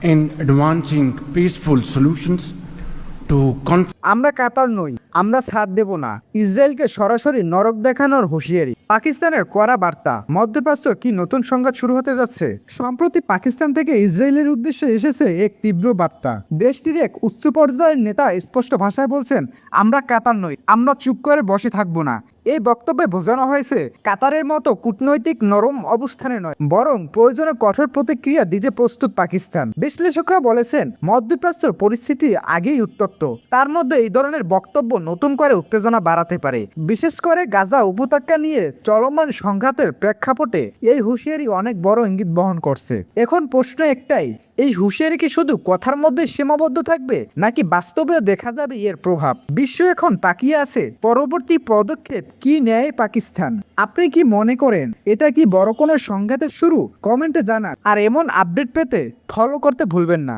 in advancing peaceful solutions to conflict. আমরা কাতার নই, আমরা ছাড় দেব না। ইসরায়েলকে সরাসরি নরক দেখানোর হুঁশিয়ারি। পাকিস্তানের কড়া বার্তা। মধ্যপ্রাচ্য কি নতুন সংঘাত শুরু হতে যাচ্ছে? সম্প্রতি পাকিস্তান থেকে ইসরায়েলের উদ্দেশ্যে এসেছে এক তীব্র বার্তা। দেশটির এক উচ্চ পর্যায়ের নেতা স্পষ্ট ভাষায় বলছেন, আমরা কাতার নই, আমরা চুপ করে বসে থাকবো না। এই বক্তব্যে বোঝানো হয়েছে কাতারের মতো কূটনৈতিক নরম অবস্থানে নয়, বরং প্রয়োজনে কঠোর প্রতিক্রিয়া দিতে প্রস্তুত পাকিস্তান। বিশ্লেষকরা বলেছেন, মধ্যপ্রাচ্যের পরিস্থিতি আগেই উত্তপ্ত, তার মধ্যে এই ধরনের বক্তব্য নতুন করে উত্তেজনা বাড়াতে পারে। বিশেষ করে গাজা উপত্যকা নিয়ে চলমান সংঘাতের প্রেক্ষাপটে এই হুঁশিয়ারি অনেক বড় ইঙ্গিত বহন করছে। এখন প্রশ্ন একটাই, এই হুঁশিয়ারি কি শুধু কথার মধ্যে সীমাবদ্ধ থাকবে, নাকি বাস্তবেও দেখা যাবে এর প্রভাব? বিশ্ব এখন তাকিয়ে আছে পরবর্তী পদক্ষেপ কি নেয় পাকিস্তান। আপনি কি মনে করেন এটা কি বড় কোনো সংঘাতের শুরু? কমেন্টে জানান। আর এমন আপডেট পেতে ফলো করতে ভুলবেন না।